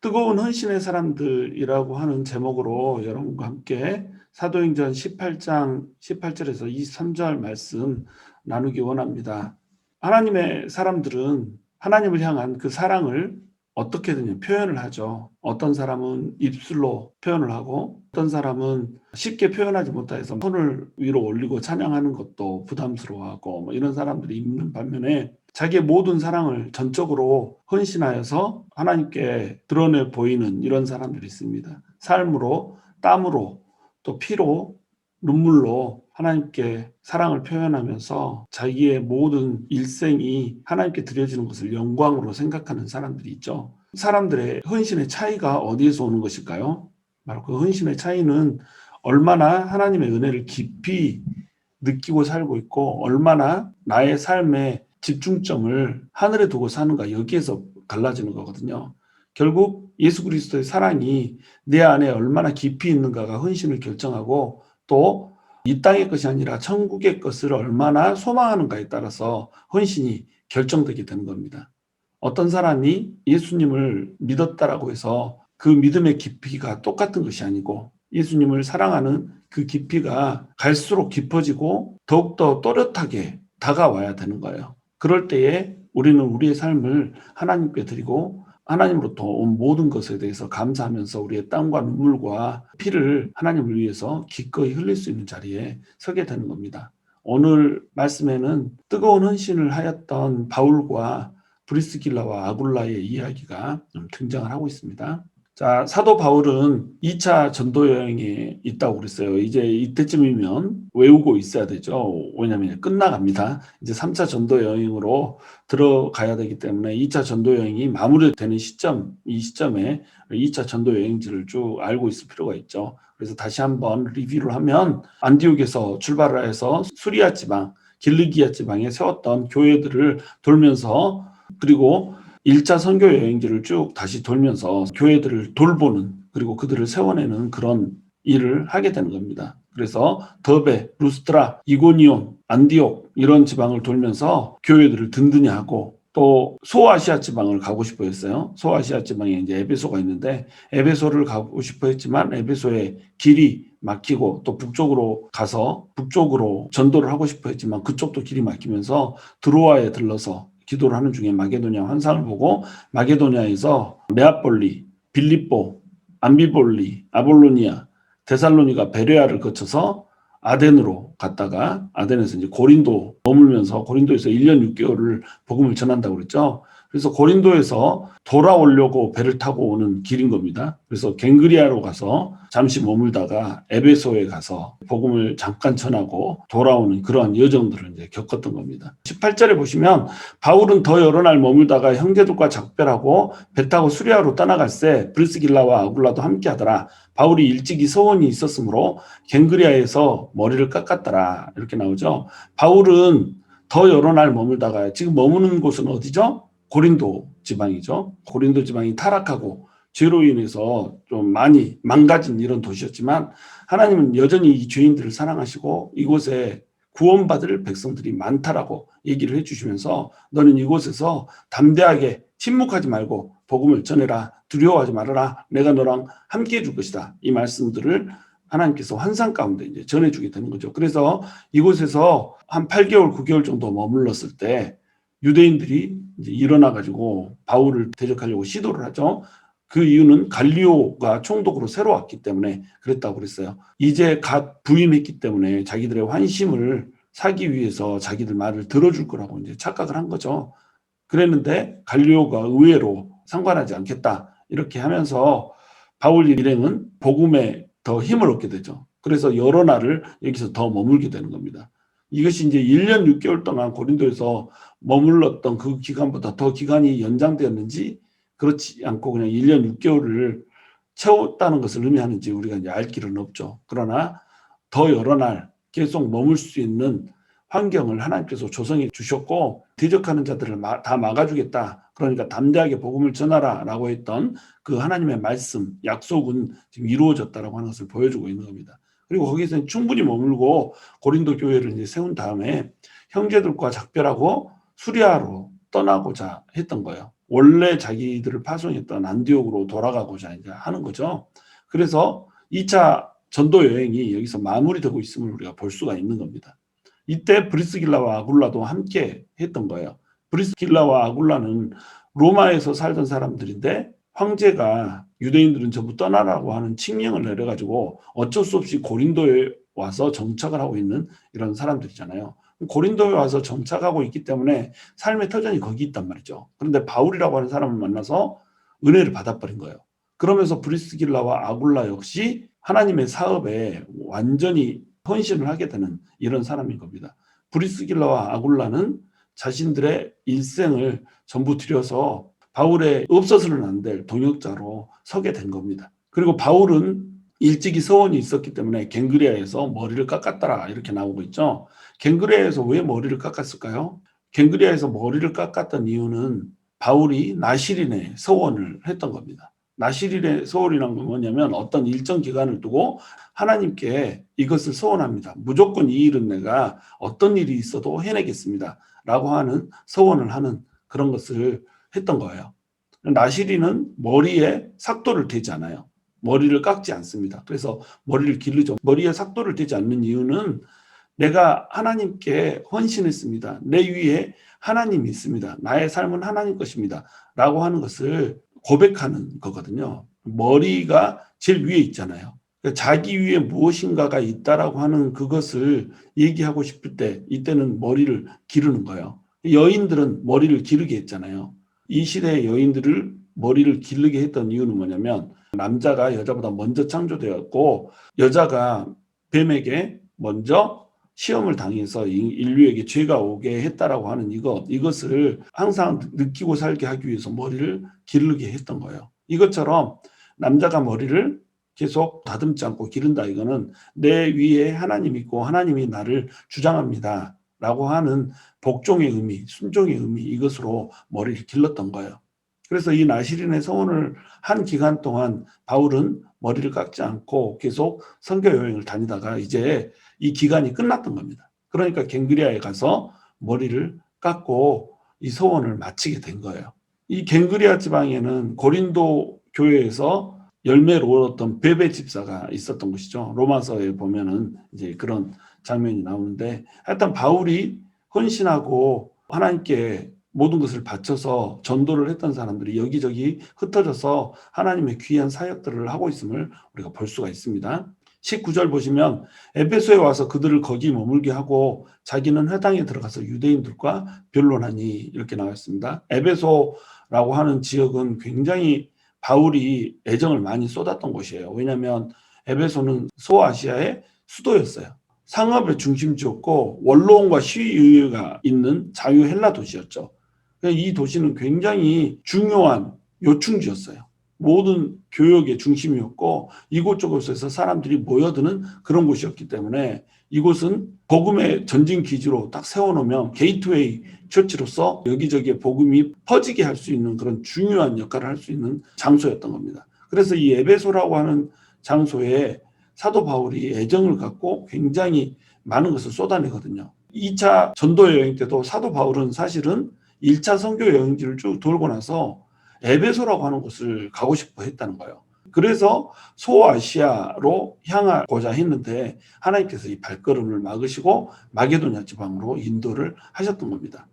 뜨거운 헌신의 사람들이라고 하는 제목으로 여러분과 함께 사도행전 18장 18절에서 23절 말씀 나누기 원합니다. 하나님의 사람들은 하나님을 향한 그 사랑을 어떻게든 표현을 하죠. 어떤 사람은 입술로 표현을 하고 어떤 사람은 쉽게 표현하지 못해서 손을 위로 올리고 찬양하는 것도 부담스러워하고 이런 사람들이 있는 반면에 자기의 모든 사랑을 전적으로 헌신하여서 하나님께 드러내 보이는 이런 사람들이 있습니다. 삶으로, 땀으로, 또 피로, 눈물로 하나님께 사랑을 표현하면서 자기의 모든 일생이 하나님께 드려지는 것을 영광으로 생각하는 사람들이 있죠. 사람들의 헌신의 차이가 어디에서 오는 것일까요? 바로 그 헌신의 차이는 얼마나 하나님의 은혜를 깊이 느끼고 살고 있고 얼마나 나의 삶의 집중점을 하늘에 두고 사는가, 여기에서 갈라지는 거거든요. 결국 예수 그리스도의 사랑이 내 안에 얼마나 깊이 있는가가 헌신을 결정하고, 또 이 땅의 것이 아니라 천국의 것을 얼마나 소망하는가에 따라서 헌신이 결정되게 되는 겁니다. 어떤 사람이 예수님을 믿었다라고 해서 그 믿음의 깊이가 똑같은 것이 아니고, 예수님을 사랑하는 그 깊이가 갈수록 깊어지고 더욱더 또렷하게 다가와야 되는 거예요. 그럴 때에 우리는 우리의 삶을 하나님께 드리고 하나님으로부터 온 모든 것에 대해서 감사하면서 우리의 땀과 눈물과 피를 하나님을 위해서 기꺼이 흘릴 수 있는 자리에 서게 되는 겁니다. 오늘 말씀에는 뜨거운 헌신을 하였던 바울과 브리스길라와 아굴라의 이야기가 등장을 하고 있습니다. 자, 사도 바울은 2차 전도 여행에 있다고 그랬어요. 이제 이때쯤이면 외우고 있어야 되죠. 왜냐하면 끝나갑니다. 이제 3차 전도 여행으로 들어가야 되기 때문에 2차 전도 여행이 마무리되는 시점, 이 시점에 2차 전도 여행지를 쭉 알고 있을 필요가 있죠. 그래서 다시 한번 리뷰를 하면 안디옥에서 출발을 해서 수리아 지방, 길리기아 지방에 세웠던 교회들을 돌면서, 그리고 1차 선교 여행지를 쭉 다시 돌면서 교회들을 돌보는, 그리고 그들을 세워내는 그런 일을 하게 되는 겁니다. 그래서 더베, 루스트라, 이고니온, 안디옥 이런 지방을 돌면서 교회들을 든든히 하고, 또 소아시아 지방을 가고 싶어 했어요. 소아시아 지방에 이제 에베소가 있는데 에베소를 가고 싶어 했지만 에베소에 길이 막히고, 또 북쪽으로 가서 북쪽으로 전도를 하고 싶어 했지만 그쪽도 길이 막히면서 드로아에 들러서 기도를 하는 중에 마게도냐 환상을 보고 마게도냐에서 네아폴리, 빌립보, 암비볼리, 아볼로니아, 데살로니가, 베레아를 거쳐서 아덴으로 갔다가 아덴에서 이제 고린도 머물면서 고린도에서 1년 6개월을 복음을 전한다고 그랬죠. 그래서 고린도에서 돌아오려고 배를 타고 오는 길인 겁니다. 그래서 갱그리아로 가서 잠시 머물다가 에베소에 가서 복음을 잠깐 전하고 돌아오는 그러한 여정들을 이제 겪었던 겁니다. 18절에 보시면 바울은 더 여러 날 머물다가 형제들과 작별하고 배 타고 수리아로 떠나갈새 브리스길라와 아굴라도 함께 하더라. 바울이 일찍이 소원이 있었으므로 갱그리아에서 머리를 깎았더라. 이렇게 나오죠. 바울은 더 여러 날 머물다가, 지금 머무는 곳은 어디죠? 고린도 지방이죠. 고린도 지방이 타락하고 죄로 인해서 좀 많이 망가진 이런 도시였지만 하나님은 여전히 이 죄인들을 사랑하시고 이곳에 구원받을 백성들이 많다라고 얘기를 해주시면서 너는 이곳에서 담대하게 침묵하지 말고 복음을 전해라. 두려워하지 말아라. 내가 너랑 함께 해줄 것이다. 이 말씀들을 하나님께서 환상 가운데 이제 전해주게 되는 거죠. 그래서 이곳에서 한 8개월, 9개월 정도 머물렀을 때 유대인들이 이제 일어나가지고 바울을 대적하려고 시도를 하죠. 그 이유는 갈리오가 총독으로 새로 왔기 때문에 그랬다고 그랬어요. 이제 갓 부임했기 때문에 자기들의 환심을 사기 위해서 자기들 말을 들어줄 거라고 이제 착각을 한 거죠. 그랬는데 갈리오가 의외로 상관하지 않겠다 이렇게 하면서 바울 일행은 복음에 더 힘을 얻게 되죠. 그래서 여러 날을 여기서 더 머물게 되는 겁니다. 이것이 이제 1년 6개월 동안 고린도에서 머물렀던 그 기간보다 더 기간이 연장되었는지, 그렇지 않고 그냥 1년 6개월을 채웠다는 것을 의미하는지 우리가 이제 알 길은 없죠. 그러나 더 여러 날 계속 머물 수 있는 환경을 하나님께서 조성해 주셨고, 대적하는 자들을 다 막아주겠다. 그러니까 담대하게 복음을 전하라 라고 했던 그 하나님의 말씀, 약속은 지금 이루어졌다라고 하는 것을 보여주고 있는 겁니다. 그리고 거기서 충분히 머물고 고린도 교회를 이제 세운 다음에 형제들과 작별하고 수리아로 떠나고자 했던 거예요. 원래 자기들을 파송했던 안디옥으로 돌아가고자 이제 하는 거죠. 그래서 2차 전도 여행이 여기서 마무리되고 있음을 우리가 볼 수가 있는 겁니다. 이때 브리스길라와 아굴라도 함께 했던 거예요. 브리스길라와 아굴라는 로마에서 살던 사람들인데 황제가 유대인들은 전부 떠나라고 하는 칙령을 내려가지고 어쩔 수 없이 고린도에 와서 정착을 하고 있는 이런 사람들이잖아요. 고린도에 와서 정착하고 있기 때문에 삶의 터전이 거기 있단 말이죠. 그런데 바울이라고 하는 사람을 만나서 은혜를 받아버린 거예요. 그러면서 브리스길라와 아굴라 역시 하나님의 사업에 완전히 헌신을 하게 되는 이런 사람인 겁니다. 브리스길라와 아굴라는 자신들의 일생을 전부 들여서 바울의 없어서는 안 될 동역자로 서게 된 겁니다. 그리고 바울은 일찍이 서원이 있었기 때문에 갱그리아에서 머리를 깎았더라 이렇게 나오고 있죠. 갱그리아에서 왜 머리를 깎았을까요? 갱그리아에서 머리를 깎았던 이유는 바울이 나시린의 서원을 했던 겁니다. 나시린의 서원이란 건 뭐냐면 어떤 일정 기간을 두고 하나님께 이것을 서원합니다. 무조건 이 일은 내가 어떤 일이 있어도 해내겠습니다. 라고 하는 서원을 하는 그런 것을 했던 거예요. 나시린은 머리에 삭도를 대지 않아요. 머리를 깎지 않습니다. 그래서 머리를 기르죠. 머리에 삭도를 대지 않는 이유는 내가 하나님께 헌신했습니다. 내 위에 하나님이 있습니다. 나의 삶은 하나님 것입니다. 라고 하는 것을 고백하는 거거든요. 머리가 제일 위에 있잖아요. 자기 위에 무엇인가가 있다라고 하는 그것을 얘기하고 싶을 때 이때는 머리를 기르는 거예요. 여인들은 머리를 기르게 했잖아요. 이 시대의 여인들을 머리를 기르게 했던 이유는 뭐냐면 남자가 여자보다 먼저 창조되었고 여자가 뱀에게 먼저 시험을 당해서 인류에게 죄가 오게 했다라고 하는 이것을 항상 느끼고 살게 하기 위해서 머리를 기르게 했던 거예요. 이것처럼 남자가 머리를 계속 다듬지 않고 기른다. 이거는 내 위에 하나님이 있고 하나님이 나를 주장합니다. 라고 하는 복종의 의미, 순종의 의미 이것으로 머리를 길렀던 거예요. 그래서 이 나시린의 서원을 한 기간 동안 바울은 머리를 깎지 않고 계속 선교 여행을 다니다가 이제 이 기간이 끝났던 겁니다. 그러니까 갱그리아에 가서 머리를 깎고 이 서원을 마치게 된 거예요. 이 갱그리아 지방에는 고린도 교회에서 열매를 얻었던 베베 집사가 있었던 것이죠. 로마서에 보면은 이제 그런 장면이 나오는데 하여튼 바울이 헌신하고 하나님께 모든 것을 바쳐서 전도를 했던 사람들이 여기저기 흩어져서 하나님의 귀한 사역들을 하고 있음을 우리가 볼 수가 있습니다. 19절 보시면 에베소에 와서 그들을 거기 머물게 하고 자기는 회당에 들어가서 유대인들과 변론하니 이렇게 나와 있습니다. 에베소라고 하는 지역은 굉장히 바울이 애정을 많이 쏟았던 곳이에요. 왜냐하면 에베소는 소아시아의 수도였어요. 상업의 중심지였고 원로원과 시의회가 있는 자유 헬라 도시였죠. 이 도시는 굉장히 중요한 요충지였어요. 모든 교역의 중심이었고 이곳저곳에서 사람들이 모여드는 그런 곳이었기 때문에 이곳은 복음의 전진 기지로 딱 세워놓으면 게이트웨이 처치로서 여기저기에 복음이 퍼지게 할 수 있는 그런 중요한 역할을 할 수 있는 장소였던 겁니다. 그래서 이 에베소라고 하는 장소에 사도 바울이 애정을 갖고 굉장히 많은 것을 쏟아내거든요. 2차 전도 여행 때도 사도 바울은 사실은 1차 선교 여행지를 쭉 돌고 나서 에베소라고 하는 곳을 가고 싶어 했다는 거예요. 그래서 소아시아로 향하고자 했는데 하나님께서 이 발걸음을 막으시고 마게도냐 지방으로 인도를 하셨던 겁니다.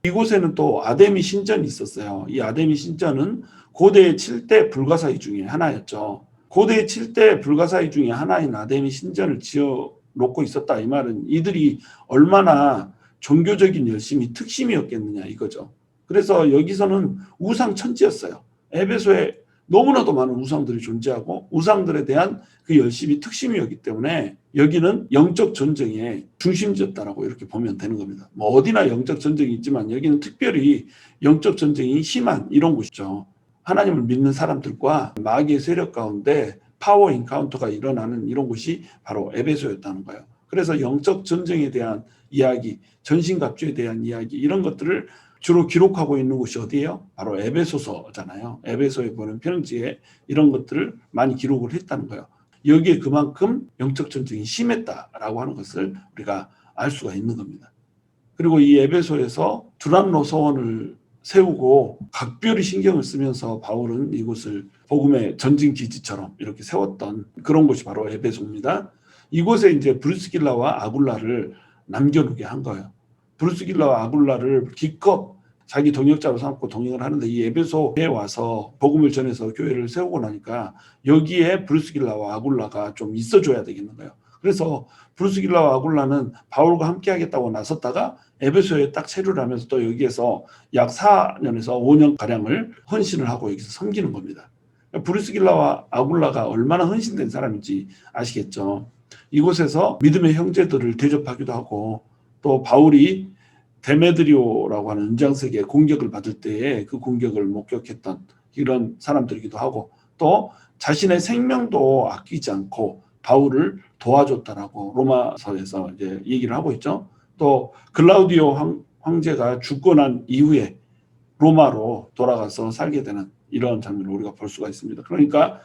이곳에는 또 아데미 신전이 있었어요. 이 아데미 신전은 고대의 7대 불가사의 중에 하나였죠. 고대의 7대 불가사의 중에 하나인 아데미 신전을 지어 놓고 있었다. 이 말은 이들이 얼마나 종교적인 열심이 특심이었겠느냐 이거죠. 그래서 여기서는 우상 천지였어요. 에베소에 너무나도 많은 우상들이 존재하고 우상들에 대한 그 열심이 특심이었기 때문에 여기는 영적 전쟁의 중심지였다라고 이렇게 보면 되는 겁니다. 뭐 어디나 영적 전쟁이 있지만 여기는 특별히 영적 전쟁이 심한 이런 곳이죠. 하나님을 믿는 사람들과 마귀의 세력 가운데 파워 인카운터가 일어나는 이런 곳이 바로 에베소였다는 거예요. 그래서 영적 전쟁에 대한 이야기, 전신갑주에 대한 이야기 이런 것들을 주로 기록하고 있는 곳이 어디예요? 바로 에베소서잖아요. 에베소에 보는 편지에 이런 것들을 많이 기록을 했다는 거예요. 여기에 그만큼 영적 전쟁이 심했다라고 하는 것을 우리가 알 수가 있는 겁니다. 그리고 이 에베소에서 두란노 서원을 세우고 각별히 신경을 쓰면서 바울은 이곳을 복음의 전진 기지처럼 이렇게 세웠던 그런 곳이 바로 에베소입니다. 이곳에 이제 브리스길라와 아굴라를 남겨놓게 한 거예요. 브리스길라와 아굴라를 기껏 자기 동역자로 삼고 동행을 하는데 이 에베소에 와서 복음을 전해서 교회를 세우고 나니까 여기에 브리스길라와 아굴라가 좀 있어줘야 되겠는 거예요. 그래서 브리스길라와 아굴라는 바울과 함께 하겠다고 나섰다가 에베소에 딱 체류를 하면서 또 여기에서 약 4년에서 5년가량을 헌신을 하고 여기서 섬기는 겁니다. 브리스길라와 아굴라가 얼마나 헌신된 사람인지 아시겠죠. 이곳에서 믿음의 형제들을 대접하기도 하고 또 바울이 데메드리오라고 하는 은장색의 공격을 받을 때에 그 공격을 목격했던 이런 사람들이기도 하고 또 자신의 생명도 아끼지 않고 바울을 도와줬다라고 로마서에서 이제 얘기를 하고 있죠. 또 글라우디오 황제가 죽고 난 이후에 로마로 돌아가서 살게 되는 이런 장면을 우리가 볼 수가 있습니다. 그러니까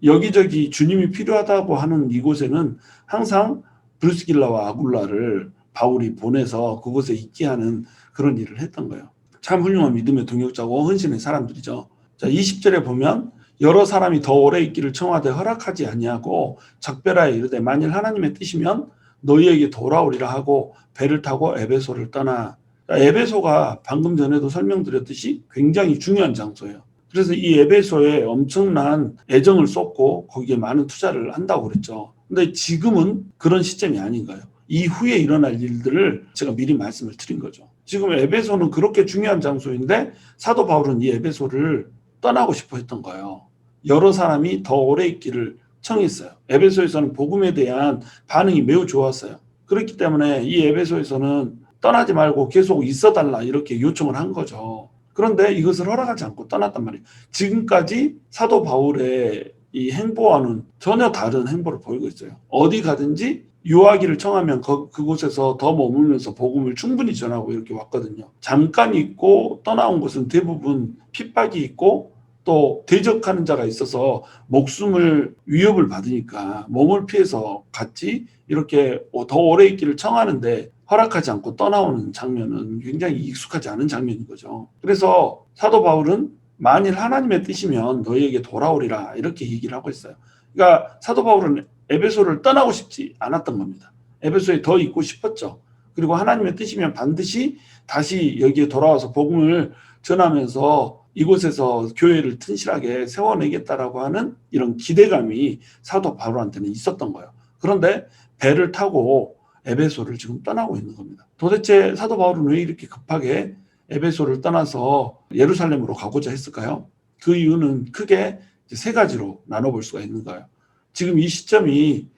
여기저기 주님이 필요하다고 하는 이곳에는 항상 브리스길라와 아굴라를 바울이 보내서 그곳에 있게 하는 그런 일을 했던 거예요. 참 훌륭한 믿음의 동역자고 헌신의 사람들이죠. 자, 20절에 보면 여러 사람이 더 오래 있기를 청하되 허락하지 아니하고 작별하여 이르되 만일 하나님의 뜻이면 너희에게 돌아오리라 하고 배를 타고 에베소를 떠나. 에베소가 방금 전에도 설명드렸듯이 굉장히 중요한 장소예요. 그래서 이 에베소에 엄청난 애정을 쏟고 거기에 많은 투자를 한다고 그랬죠. 근데 지금은 그런 시점이 아닌 거예요. 이후에 일어날 일들을 제가 미리 말씀을 드린 거죠. 지금 에베소는 그렇게 중요한 장소인데 사도 바울은 이 에베소를 떠나고 싶어 했던 거예요. 여러 사람이 더 오래 있기를 청했어요. 에베소에서는 복음에 대한 반응이 매우 좋았어요. 그렇기 때문에 이 에베소에서는 떠나지 말고 계속 있어달라 이렇게 요청을 한 거죠. 그런데 이것을 허락하지 않고 떠났단 말이에요. 지금까지 사도 바울의 이 행보와는 전혀 다른 행보를 보이고 있어요. 어디 가든지 유하기를 청하면 그곳에서 더 머물면서 복음을 충분히 전하고 이렇게 왔거든요. 잠깐 있고 떠나온 곳은 대부분 핍박이 있고 또 대적하는 자가 있어서 목숨을 위협을 받으니까 몸을 피해서 같이 이렇게 더 오래 있기를 청하는데 허락하지 않고 떠나오는 장면은 굉장히 익숙하지 않은 장면인 거죠. 그래서 사도 바울은 만일 하나님의 뜻이면 너희에게 돌아오리라 이렇게 얘기를 하고 있어요. 그러니까 사도 바울은 에베소를 떠나고 싶지 않았던 겁니다. 에베소에 더 있고 싶었죠. 그리고 하나님의 뜻이면 반드시 다시 여기에 돌아와서 복음을 전하면서 이곳에서 교회를 튼실하게 세워내겠다라고 하는 이런 기대감이 사도 바울한테는 있었던 거예요. 그런데 배를 타고 에베소를 지금 떠나고 있는 겁니다. 도대체 사도 바울은 왜 이렇게 급하게 에베소를 떠나서 예루살렘으로 가고자 했을까요? 그 이유는 크게 세 가지로 나눠볼 수가 있는 거예요. 지금 이 시점이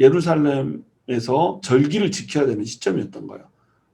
예루살렘에서 절기를 지켜야 되는 시점이었던 거예요.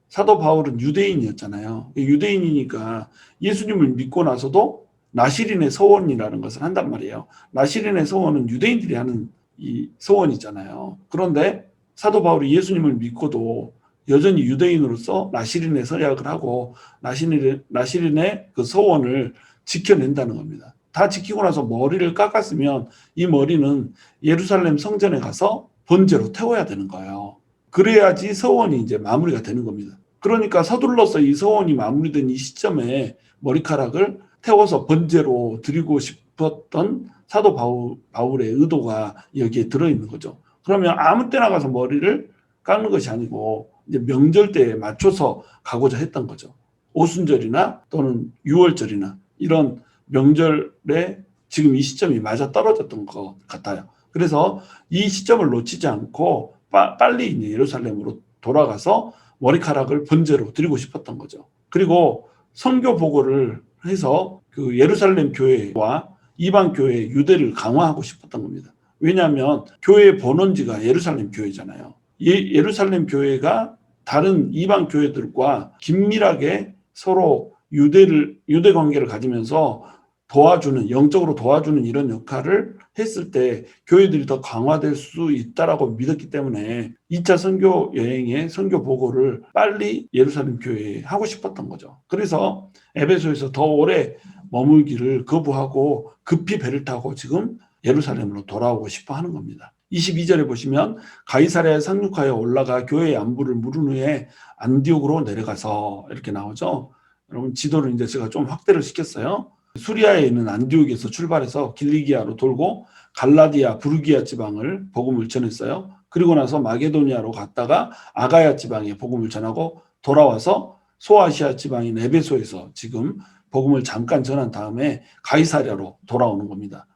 사도 바울은 유대인이었잖아요. 유대인이니까 예수님을 믿고 나서도 나시린의 서원이라는 것을 한단 말이에요. 나시린의 서원은 유대인들이 하는 이 서원이잖아요. 그런데 사도 바울이 예수님을 믿고도 여전히 유대인으로서 나시린의 서약을 하고 나시린의 그 서원을 지켜낸다는 겁니다. 다 지키고 나서 머리를 깎았으면 이 머리는 예루살렘 성전에 가서 번제로 태워야 되는 거예요. 그래야지 서원이 이제 마무리가 되는 겁니다. 그러니까 서둘러서 이 서원이 마무리된 이 시점에 머리카락을 태워서 번제로 드리고 싶었던 사도 바울의 의도가 여기에 들어있는 거죠. 그러면 아무 때나 가서 머리를 깎는 것이 아니고 이제 명절 때에 맞춰서 가고자 했던 거죠. 오순절이나 또는 유월절이나 이런 명절에 지금 이 시점이 맞아 떨어졌던 것 같아요. 그래서 이 시점을 놓치지 않고 빨리 이제 예루살렘으로 돌아가서 머리카락을 번제로 드리고 싶었던 거죠. 그리고 선교 보고를 해서 그 예루살렘 교회와 이방 교회의 유대를 강화하고 싶었던 겁니다. 왜냐하면 교회의 본원지가 예루살렘 교회잖아요. 예루살렘 교회가 다른 이방 교회들과 긴밀하게 서로 유대 관계를 가지면서 도와주는, 영적으로 도와주는 이런 역할을 했을 때 교회들이 더 강화될 수 있다라고 믿었기 때문에 2차 선교 여행의 선교 보고를 빨리 예루살렘 교회에 하고 싶었던 거죠. 그래서 에베소에서 더 오래 머물기를 거부하고 급히 배를 타고 지금 예루살렘으로 돌아오고 싶어 하는 겁니다. 22절에 보시면 가이사랴에 상륙하여 올라가 교회의 안부를 물은 후에 안디옥으로 내려가서 이렇게 나오죠. 여러분 지도를 이제 제가 좀 확대를 시켰어요. 수리아에 있는 안디옥에서 출발해서 길리기아로 돌고 갈라디아, 부르기아 지방을 복음을 전했어요. 그리고 나서 마게도니아로 갔다가 아가야 지방에 복음을 전하고 돌아와서 소아시아 지방인 에베소에서 지금 복음을 잠깐 전한 다음에 가이사랴로 돌아오는 겁니다.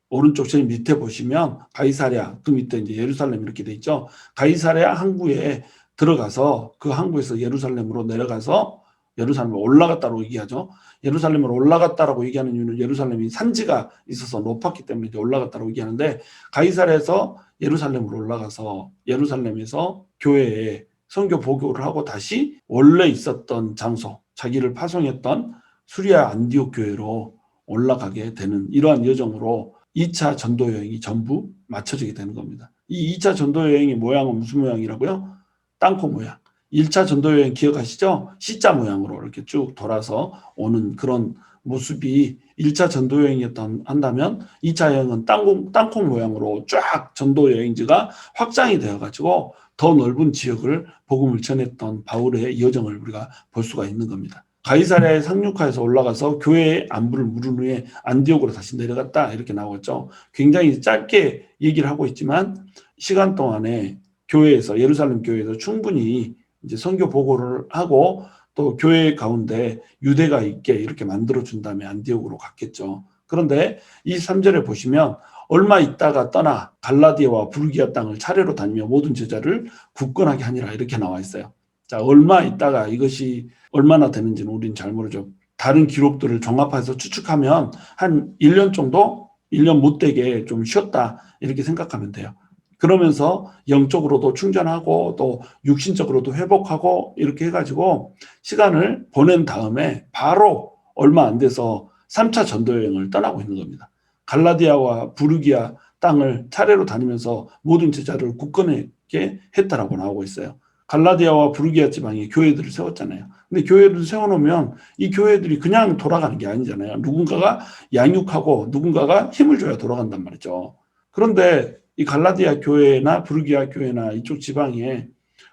오른쪽 제일 밑에 보시면 가이사랴, 그 밑에 이제 예루살렘 이렇게 돼 있죠. 가이사랴 항구에 들어가서 그 항구에서 예루살렘으로 내려가서 예루살렘으로 올라갔다고 얘기하죠. 예루살렘으로 올라갔다라고 얘기하는 이유는 예루살렘이 산지가 있어서 높았기 때문에 이제 올라갔다고 얘기하는데, 가이사랴에서 예루살렘으로 올라가서 예루살렘에서 교회에 선교 보고를 하고 다시 원래 있었던 장소, 자기를 파송했던 수리아 안디옥 교회로 올라가게 되는 이러한 여정으로 2차 전도 여행이 전부 마쳐지게 되는 겁니다. 이 2차 전도 여행의 모양은 무슨 모양이라고요? 땅콩 모양. 1차 전도 여행 기억하시죠? C자 모양으로 이렇게 쭉 돌아서 오는 그런 모습이 1차 전도 여행이었던 한다면 2차 여행은 땅콩 모양으로 쫙 전도 여행지가 확장이 되어가지고 더 넓은 지역을 복음을 전했던 바울의 여정을 우리가 볼 수가 있는 겁니다. 가이사랴에 상륙하여서 올라가서 교회의 안부를 물은 후에 안디옥으로 다시 내려갔다 이렇게 나오겠죠. 굉장히 짧게 얘기를 하고 있지만 시간 동안에 교회에서 예루살렘 교회에서 충분히 이제 선교 보고를 하고 또 교회 가운데 유대가 있게 이렇게 만들어준 다음에 안디옥으로 갔겠죠. 그런데 23절에 보시면 얼마 있다가 떠나 갈라디아와 부르기아 땅을 차례로 다니며 모든 제자를 굳건하게 하니라 이렇게 나와 있어요. 자, 얼마 있다가 이것이 얼마나 되는지는 우리는 잘 모르죠. 다른 기록들을 종합해서 추측하면 한 1년 정도, 1년 못되게 좀 쉬었다 이렇게 생각하면 돼요. 그러면서 영적으로도 충전하고 또 육신적으로도 회복하고 이렇게 해가지고 시간을 보낸 다음에 바로 얼마 안 돼서 3차 전도여행을 떠나고 있는 겁니다. 갈라디아와 부르기아 땅을 차례로 다니면서 모든 제자를 굳건하게 했다라고 나오고 있어요. 갈라디아와 부르기아 지방에 교회들을 세웠잖아요. 근데 교회를 세워놓으면 이 교회들이 그냥 돌아가는 게 아니잖아요. 누군가가 양육하고 누군가가 힘을 줘야 돌아간단 말이죠. 그런데 이 갈라디아 교회나 부르기아 교회나 이쪽 지방에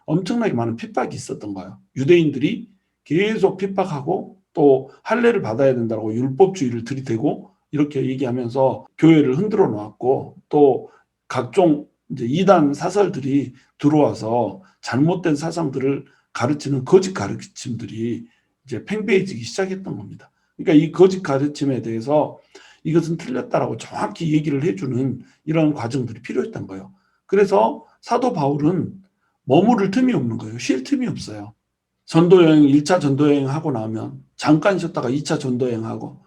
엄청나게 많은 핍박이 있었던 거예요. 유대인들이 계속 핍박하고 또 할례를 받아야 된다고 율법주의를 들이대고 이렇게 얘기하면서 교회를 흔들어 놓았고, 또 각종 이제 이단 사설들이 들어와서 잘못된 사상들을 가르치는 거짓 가르침들이 이제 팽배해지기 시작했던 겁니다. 그러니까 이 거짓 가르침에 대해서 이것은 틀렸다라고 정확히 얘기를 해주는 이런 과정들이 필요했던 거예요. 그래서 사도 바울은 머무를 틈이 없는 거예요. 쉴 틈이 없어요. 전도여행, 1차 전도여행 하고 나면 잠깐 쉬었다가 2차 전도여행하고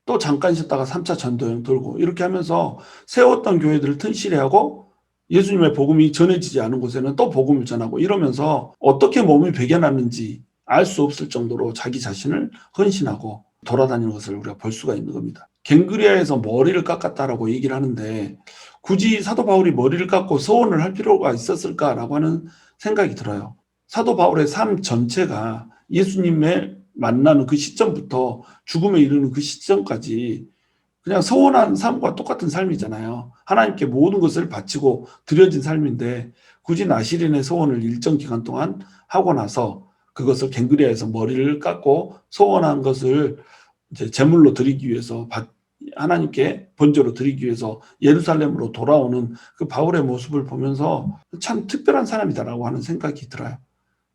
또 잠깐 쉬었다가 3차 전도여행 돌고 이렇게 하면서 세웠던 교회들을 튼실히하고 예수님의 복음이 전해지지 않은 곳에는 또 복음을 전하고 이러면서 어떻게 몸이 배겨났는지 알 수 없을 정도로 자기 자신을 헌신하고 돌아다니는 것을 우리가 볼 수가 있는 겁니다. 갱그리아에서 머리를 깎았다라고 얘기를 하는데 굳이 사도 바울이 머리를 깎고 서원을 할 필요가 있었을까라고 하는 생각이 들어요. 사도 바울의 삶 전체가 예수님의 만나는 그 시점부터 죽음에 이르는 그 시점까지 그냥 서원한 삶과 똑같은 삶이잖아요. 하나님께 모든 것을 바치고 드려진 삶인데 굳이 나시린의 서원을 일정 기간 동안 하고 나서 그것을 갱그리아에서 머리를 깎고 서원한 것을 이제 제물로 드리기 위해서 하나님께 번제로 드리기 위해서 예루살렘으로 돌아오는 그 바울의 모습을 보면서 참 특별한 사람이다라고 하는 생각이 들어요.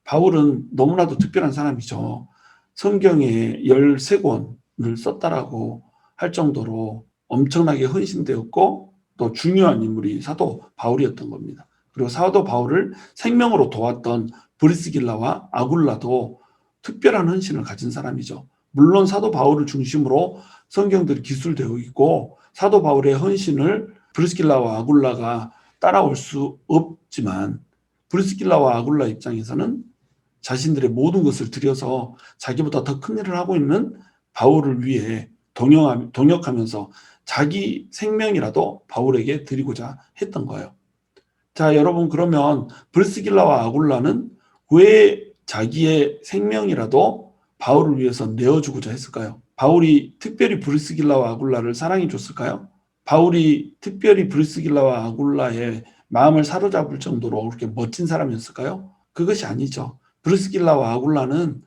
바울은 너무나도 특별한 사람이죠. 성경에 13권을 썼다라고 할 정도로 엄청나게 헌신되었고 또 중요한 인물이 사도 바울이었던 겁니다. 그리고 사도 바울을 생명으로 도왔던 브리스길라와 아굴라도 특별한 헌신을 가진 사람이죠. 물론 사도 바울을 중심으로 성경들이 기술되어 있고 사도 바울의 헌신을 브리스길라와 아굴라가 따라올 수 없지만 브리스길라와 아굴라 입장에서는 자신들의 모든 것을 들여서 자기보다 더 큰 일을 하고 있는 바울을 위해 동역하면서 자기 생명이라도 바울에게 드리고자 했던 거예요. 자, 여러분, 그러면 브리스길라와 아굴라는 왜 자기의 생명이라도 바울을 위해서 내어주고자 했을까요? 바울이 특별히 브리스길라와 아굴라를 사랑해 줬을까요? 바울이 특별히 브리스길라와 아굴라의 마음을 사로잡을 정도로 그렇게 멋진 사람이었을까요? 그것이 아니죠. 브리스길라와 아굴라는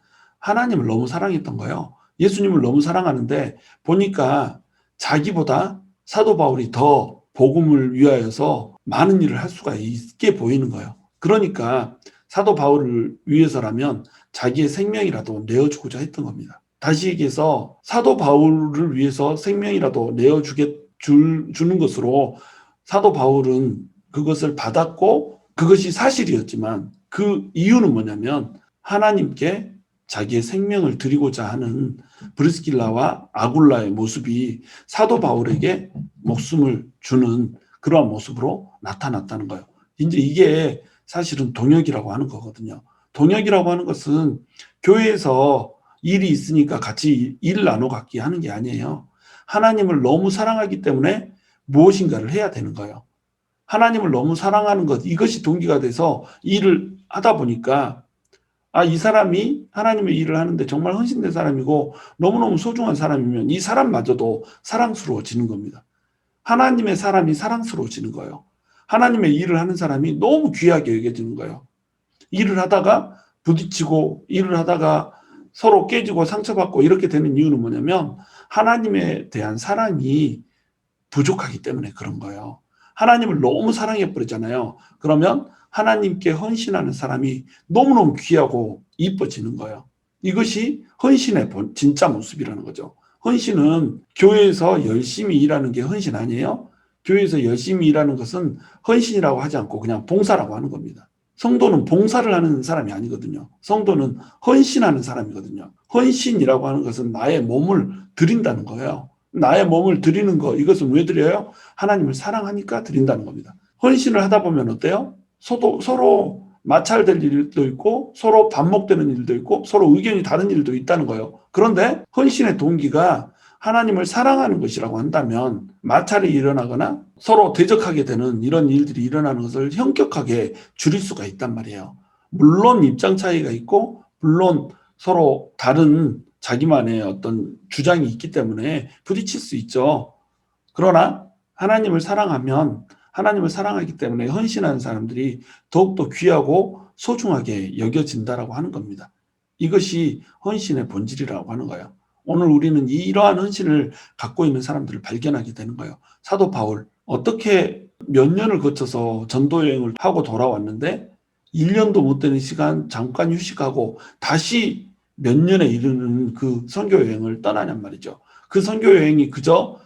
하나님을 너무 사랑했던 거예요. 예수님을 너무 사랑하는데 보니까 자기보다 사도 바울이 더 복음을 위하여서 많은 일을 할 수가 있게 보이는 거예요. 그러니까 사도 바울을 위해서라면 자기의 생명이라도 내어주고자 했던 겁니다. 다시 얘기해서 사도 바울을 위해서 생명이라도 주는 것으로 사도 바울은 그것을 받았고 그것이 사실이었지만 그 이유는 뭐냐면 하나님께 자기의 생명을 드리고자 하는 브리스길라와 아굴라의 모습이 사도 바울에게 목숨을 주는 그러한 모습으로 나타났다는 거예요. 이제 이게 사실은 동역이라고 하는 거거든요. 동역이라고 하는 것은 교회에서 일이 있으니까 같이 일 나눠 갖기 하는 게 아니에요. 하나님을 너무 사랑하기 때문에 무엇인가를 해야 되는 거예요. 하나님을 너무 사랑하는 것, 이것이 동기가 돼서 일을 하다 보니까 이 사람이 하나님의 일을 하는데 정말 헌신된 사람이고 너무너무 소중한 사람이면 이 사람마저도 사랑스러워지는 겁니다. 하나님의 사람이 사랑스러워지는 거예요. 하나님의 일을 하는 사람이 너무 귀하게 여겨지는 거예요. 일을 하다가 부딪히고 일을 하다가 서로 깨지고 상처받고 이렇게 되는 이유는 뭐냐면 하나님에 대한 사랑이 부족하기 때문에 그런 거예요. 하나님을 너무 사랑해버리잖아요. 그러면 하나님께 헌신하는 사람이 너무너무 귀하고 이뻐지는 거예요. 이것이 헌신의 진짜 모습이라는 거죠. 헌신은 교회에서 열심히 일하는 게 헌신 아니에요? 교회에서 열심히 일하는 것은 헌신이라고 하지 않고 그냥 봉사라고 하는 겁니다. 성도는 봉사를 하는 사람이 아니거든요. 성도는 헌신하는 사람이거든요. 헌신이라고 하는 것은 나의 몸을 드린다는 거예요. 나의 몸을 드리는 거, 이것은 왜 드려요? 하나님을 사랑하니까 드린다는 겁니다. 헌신을 하다 보면 어때요? 서로 마찰될 일도 있고 서로 반목되는 일도 있고 서로 의견이 다른 일도 있다는 거예요. 그런데 헌신의 동기가 하나님을 사랑하는 것이라고 한다면 마찰이 일어나거나 서로 대적하게 되는 이런 일들이 일어나는 것을 현격하게 줄일 수가 있단 말이에요. 물론 입장 차이가 있고 물론 서로 다른 자기만의 어떤 주장이 있기 때문에 부딪힐 수 있죠. 그러나 하나님을 사랑하면 하나님을 사랑하기 때문에 헌신하는 사람들이 더욱더 귀하고 소중하게 여겨진다라고 하는 겁니다. 이것이 헌신의 본질이라고 하는 거예요. 오늘 우리는 이러한 헌신을 갖고 있는 사람들을 발견하게 되는 거예요. 사도 바울 어떻게 몇 년을 거쳐서 전도 여행을 하고 돌아왔는데 1년도 못 되는 시간 잠깐 휴식하고 다시 몇 년에 이르는 그 선교 여행을 떠나냔 말이죠. 그 선교 여행이 그저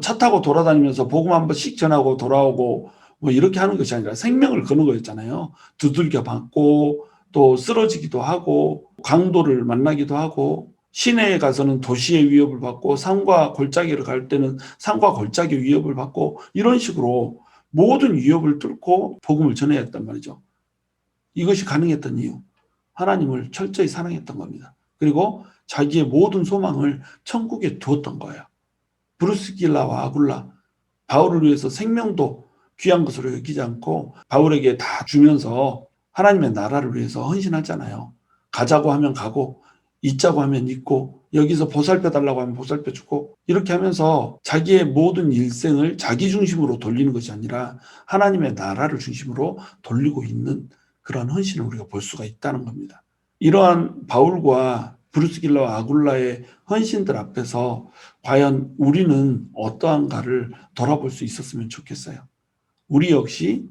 차 타고 돌아다니면서 복음 한 번씩 전하고 돌아오고 이렇게 하는 것이 아니라 생명을 거는 거였잖아요. 두들겨 맞고 또 쓰러지기도 하고 강도를 만나기도 하고 시내에 가서는 도시의 위협을 받고 산과 골짜기를 갈 때는 산과 골짜기의 위협을 받고 이런 식으로 모든 위협을 뚫고 복음을 전해야 했단 말이죠. 이것이 가능했던 이유, 하나님을 철저히 사랑했던 겁니다. 그리고 자기의 모든 소망을 천국에 두었던 거예요. 브루스길라와 아굴라, 바울을 위해서 생명도 귀한 것으로 여기지 않고 바울에게 다 주면서 하나님의 나라를 위해서 헌신하잖아요. 가자고 하면 가고 있자고 하면 있고 여기서 보살펴달라고 하면 보살펴주고 이렇게 하면서 자기의 모든 일생을 자기 중심으로 돌리는 것이 아니라 하나님의 나라를 중심으로 돌리고 있는 그런 헌신을 우리가 볼 수가 있다는 겁니다. 이러한 바울과 브루스길라와 아굴라의 헌신들 앞에서 과연 우리는 어떠한가를 돌아볼 수 있었으면 좋겠어요. 우리 역시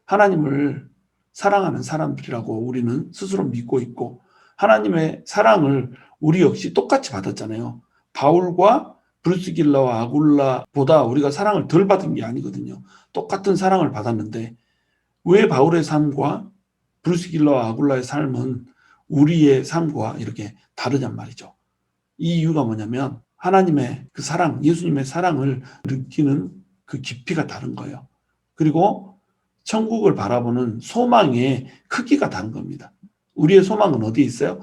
하나님을 사랑하는 사람들이라고 우리는 스스로 믿고 있고 하나님의 사랑을 우리 역시 똑같이 받았잖아요. 바울과 브루스길라와 아굴라보다 우리가 사랑을 덜 받은 게 아니거든요. 똑같은 사랑을 받았는데 왜 바울의 삶과 브루스길라와 아굴라의 삶은 우리의 삶과 이렇게 다르냔 말이죠. 이 이유가 뭐냐면 하나님의 그 사랑, 예수님의 사랑을 느끼는 그 깊이가 다른 거예요. 그리고 천국을 바라보는 소망의 크기가 다른 겁니다. 우리의 소망은 어디에 있어요?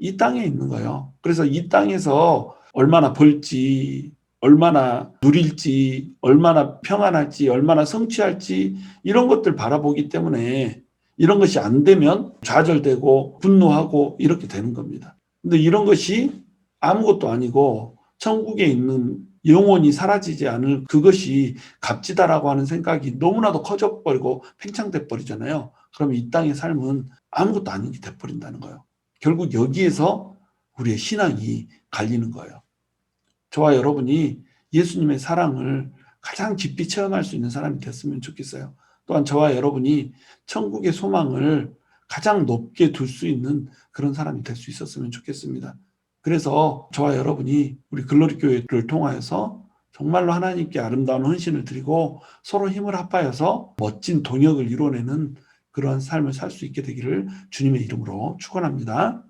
이 땅에 있는 거예요. 그래서 이 땅에서 얼마나 벌지, 얼마나 누릴지, 얼마나 평안할지, 얼마나 성취할지 이런 것들 바라보기 때문에 이런 것이 안 되면 좌절되고 분노하고 이렇게 되는 겁니다. 근데 이런 것이 아무것도 아니고 천국에 있는 영원히 사라지지 않을 그것이 값지다라고 하는 생각이 너무나도 커져버리고 팽창돼 버리잖아요. 그럼 이 땅의 삶은 아무것도 아닌 게 돼버린다는 거예요. 결국 여기에서 우리의 신앙이 갈리는 거예요. 저와 여러분이 예수님의 사랑을 가장 깊이 체험할 수 있는 사람이 됐으면 좋겠어요. 또한 저와 여러분이 천국의 소망을 가장 높게 둘 수 있는 그런 사람이 될 수 있었으면 좋겠습니다. 그래서 저와 여러분이 우리 글로리 교회를 통하여서 정말로 하나님께 아름다운 헌신을 드리고 서로 힘을 합하여서 멋진 동역을 이루어내는 그러한 삶을 살 수 있게 되기를 주님의 이름으로 축원합니다.